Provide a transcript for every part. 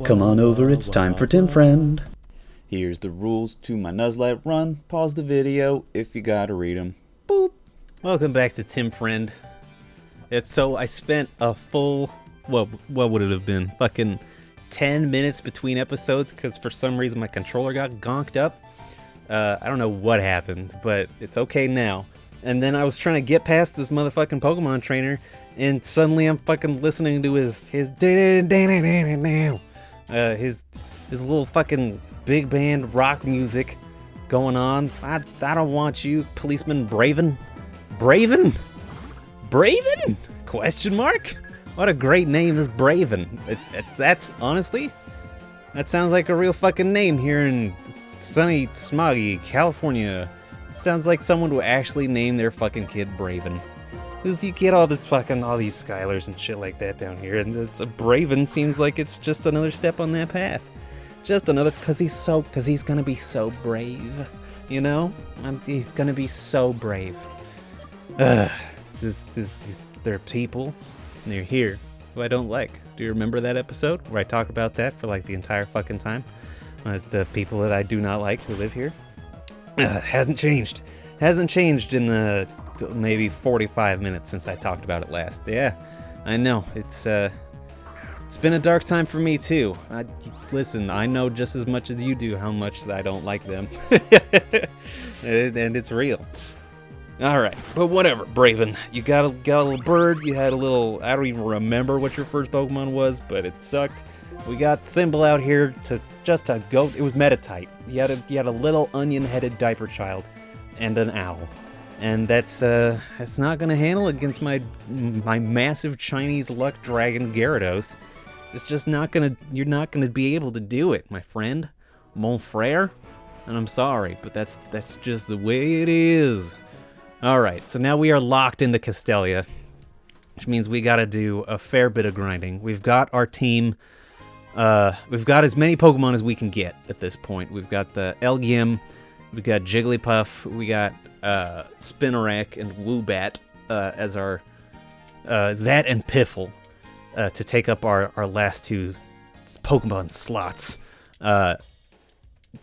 Come on over, it's time for Tim Friend. Here's the rules to my Nuzlocke run. Pause the video if you gotta read them. Boop. Welcome back to Tim Friend. I spent a full, what would it have been? Fucking 10 minutes between episodes because for some reason my controller got gonked up. I don't know what happened, but it's okay now. And then I was trying to get past this motherfucking Pokemon trainer, and suddenly I'm fucking listening to his little fucking big band rock music going on. I don't want you, Policeman Braven. Braven? Question mark? What a great name is Braven. That's honestly, that sounds like a real fucking name here in sunny, smoggy California. It sounds like someone would actually name their fucking kid Braven. Because you get all these Skylers and shit like that down here, and Braven seems like it's just another step on that path. Just another, because he's gonna be so brave, you know? He's gonna be so brave. There are people, and they're here, who I don't like. Do you remember that episode where I talked about that for like the entire fucking time? The people that I do not like who live here? Hasn't changed in the maybe 45 minutes since I talked about it last. Yeah, I know, it's been a dark time for me too. Listen, I know just as much as you do how much I don't like them. and it's real. Alright, but whatever, Braven. You got a little bird, you had a little, I don't even remember what your first Pokemon was, but it sucked. We got Thimble out here to go, it was Metatite. You had a little onion-headed diaper child and an owl. And that's not gonna handle against my massive Chinese luck dragon Gyarados. It's just you're not gonna be able to do it, my friend, mon frere. And I'm sorry, but that's just the way it is. Alright, so now we are locked into Castelia, which means we gotta do a fair bit of grinding. We've got our team, we've got as many Pokemon as we can get at this point. We've got the Elgyem, we got Jigglypuff, we got Spinarak and Woobat as our, that and Piffle to take up our last two Pokemon slots.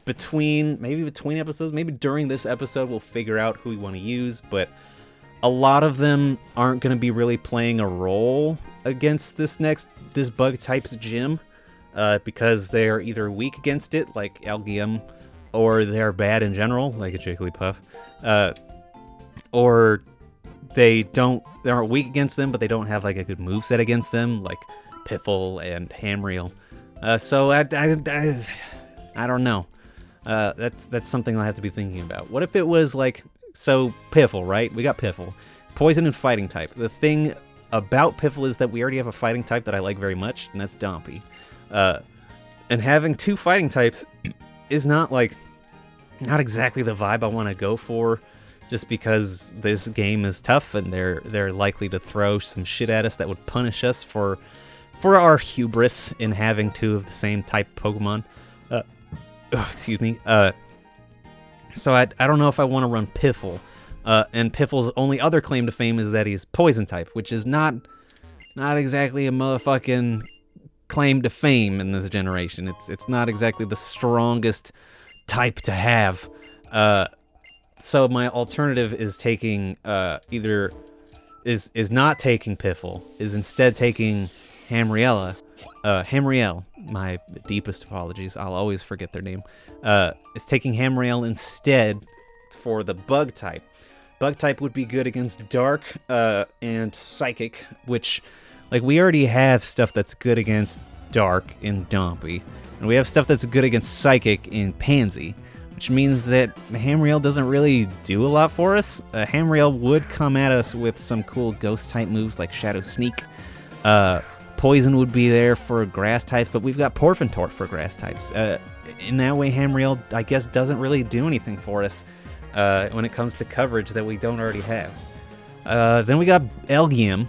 Between episodes, maybe during this episode, we'll figure out who we want to use, but a lot of them aren't going to be really playing a role against this bug type's gym, because they're either weak against it, like Elgyem, or they're bad in general, like a Jigglypuff, or they aren't weak against them, but they don't have like a good moveset against them, like Piffle and Hamreel. So I don't know. That's something I'll have to be thinking about. What if it was like, so Piffle, right? We got Piffle. Poison and fighting type. The thing about Piffle is that we already have a fighting type that I like very much, and that's Dompy. And having two fighting types is not exactly the vibe I want to go for, just because this game is tough and they're likely to throw some shit at us that would punish us for our hubris in having two of the same type Pokemon. Excuse me. So I don't know if I want to run Piffle. And Piffle's only other claim to fame is that he's poison type, which is not exactly a motherfucking claim to fame in this generation. It's not exactly the strongest type to have. So my alternative is taking is not taking Piffle, is instead taking Hamriel, my deepest apologies, I'll always forget their name, is taking Hamriel instead for the bug type. Bug type would be good against Dark and Psychic, which, like, we already have stuff that's good against Dark in Dompy, and we have stuff that's good against Psychic in Pansy, which means that Hamriel doesn't really do a lot for us. Hamriel would come at us with some cool ghost type moves like Shadow Sneak. Poison would be there for grass types, but we've got Porphintor for grass types. In that way, Hamriel, I guess, doesn't really do anything for us when it comes to coverage that we don't already have. Then we got Elgyem.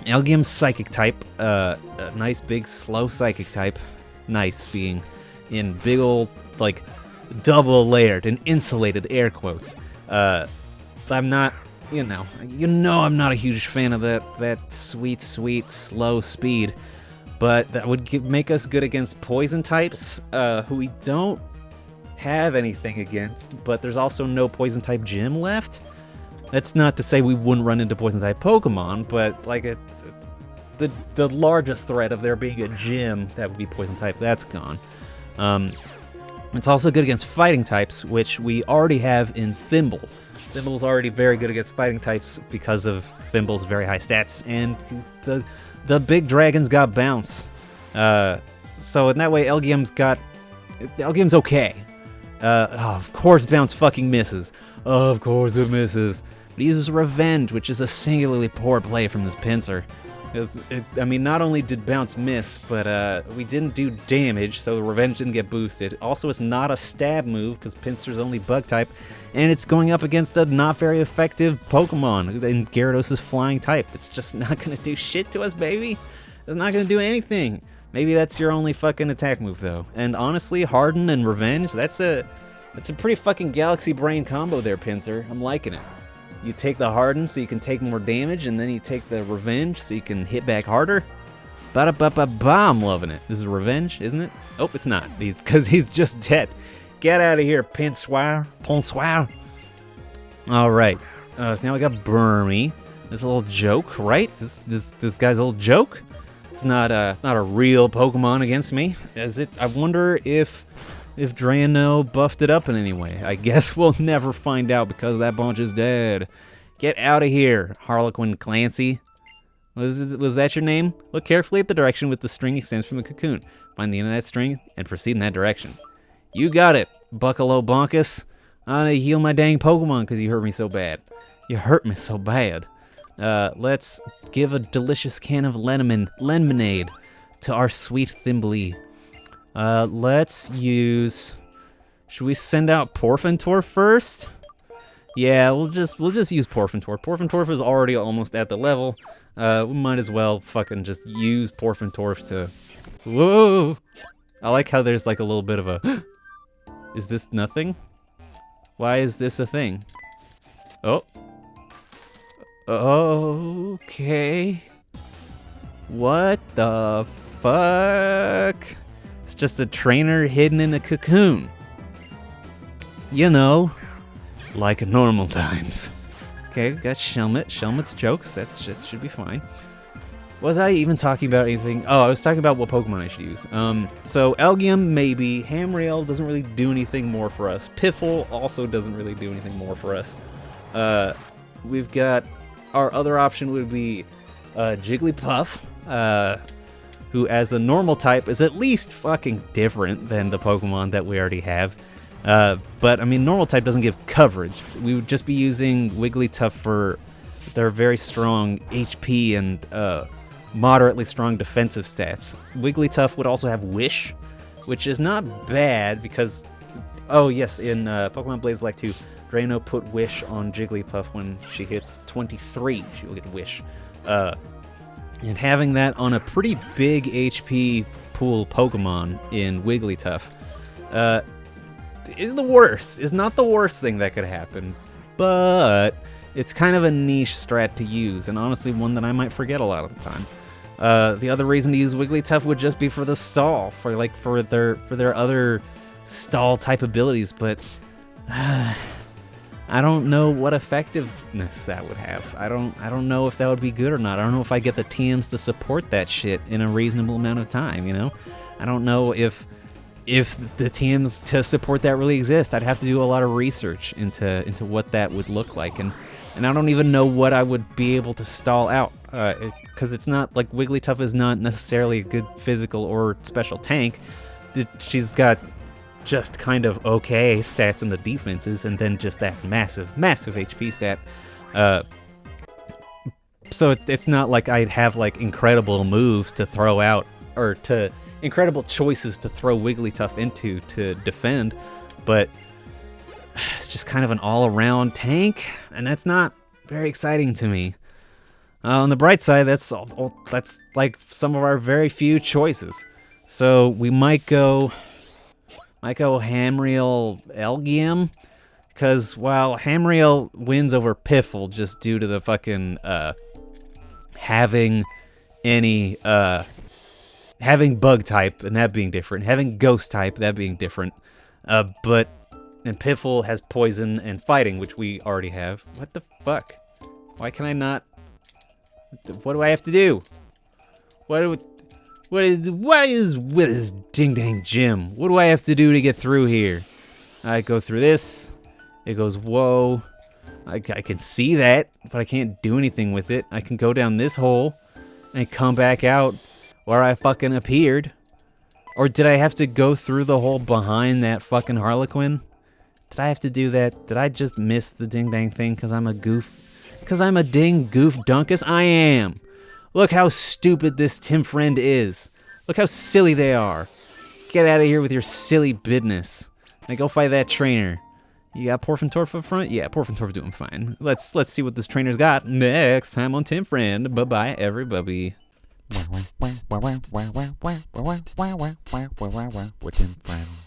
Elgyem's Psychic type, a nice big slow Psychic type. Nice being in big old, like, double layered and insulated air quotes. I'm not, I'm not a huge fan of that sweet, slow speed. but that would make us good against poison types, who we don't have anything against, but there's also no poison type gym left. That's not to say we wouldn't run into poison type Pokemon, but like the largest threat of there being a gym that would be poison type, that's gone. It's also good against fighting types, which we already have in Thimble. Thimble's already very good against fighting types because of Thimble's very high stats, and the big dragon's got bounce. So in that way, Elgium's okay. Of course bounce fucking misses. Of course it misses. But he uses Revenge, which is a singularly poor play from this Pinsir. I mean, not only did bounce miss, but we didn't do damage, so the Revenge didn't get boosted. Also, it's not a stab move, because Pinsir's only bug type, and it's going up against a not very effective Pokemon in Gyarados' flying type. It's just not going to do shit to us, baby. It's not going to do anything. Maybe that's your only fucking attack move, though. And honestly, Harden and Revenge, that's a pretty fucking galaxy brain combo there, Pinsir. I'm liking it. You take the Harden so you can take more damage, and then you take the Revenge so you can hit back harder. Ba-da-ba-ba-ba, I'm loving it. This is Revenge, isn't it? Oh, it's not, because he's just dead. Get out of here, Pinsir. All right, so now we got Burmy. This little joke, right? This guy's a little joke. It's not a real Pokemon against me, is it? I wonder if Drano buffed it up in any way. I guess we'll never find out because that bunch is dead. Get out of here, Harlequin Clancy. Was that your name? Look carefully at the direction with the string extends from the cocoon. Find the end of that string and proceed in that direction. You got it, Buccalo Bonkus. I'm gonna heal my dang Pokemon because you hurt me so bad. You hurt me so bad. Let's give a delicious can of lemonade to our sweet Thimblee. Let's use. Should we send out Porphintor first? Yeah, we'll just use Porphintor. Porphintor is already almost at the level. We might as well fucking just use Porphintor to. Whoa! I like how there's like a little bit of a. Is this nothing? Why is this a thing? Oh. Okay. What the fuck? It's just a trainer hidden in a cocoon. You know, like normal times. Okay, we got Shelmet. Shelmet's jokes. That should be fine. Was I even talking about anything? Oh, I was talking about what Pokemon I should use. So Elgium, maybe. Hamriel doesn't really do anything more for us. Piffle also doesn't really do anything more for us. We've got our other option would be Jigglypuff, who as a normal type is at least fucking different than the Pokemon that we already have. But I mean, normal type doesn't give coverage. We would just be using Wigglytuff for their very strong HP and moderately strong defensive stats. Wigglytuff would also have Wish, which is not bad because, oh yes, in Pokemon Blaze Black 2, Drano put Wish on Jigglypuff when she hits 23. She will get Wish. And having that on a pretty big HP pool Pokemon in Wigglytuff is the worst. Is not the worst thing that could happen, but it's kind of a niche strat to use, and honestly one that I might forget a lot of the time. The other reason to use Wigglytuff would just be for the stall, for their other stall type abilities, but I don't know what effectiveness that would have. I don't know if that would be good or not. I don't know if I get the TMs to support that shit in a reasonable amount of time, you know? I don't know if the TMs to support that really exist. I'd have to do a lot of research into what that would look like, and I don't even know what I would be able to stall out, because it's not like Wigglytuff is not necessarily a good physical or special tank. She's got just kind of okay stats in the defenses, and then just that massive HP stat. So it's not like I'd have like incredible moves to throw out, or to incredible choices to throw Wigglytuff into to defend, but it's just kind of an all-around tank, and that's not very exciting to me. On the bright side, that's like some of our very few choices. So we might go Hamriel Elgium, because while Hamriel wins over Piffle just due to the fucking having any having bug type and that being different, having ghost type, that being different. And Piffle has poison and fighting, which we already have. What the fuck? Why can I not? What do I have to do? What is with this ding dang gym? What do I have to do to get through here? I go through this. It goes, whoa. I can see that, but I can't do anything with it. I can go down this hole and come back out where I fucking appeared. Or did I have to go through the hole behind that fucking Harlequin? Did I have to do that? Did I just miss the ding dang thing because I'm a goof? Because I'm a ding goof dunkus? I am. Look how stupid this Tim friend is. Look how silly they are. Get out of here with your silly business. Now go fight that trainer. You got Porfentorf up front? Yeah, Porfentorf doing fine. Let's see what this trainer's got next time on Tim Friend. Bye-bye, everybody. We're Tim Friend.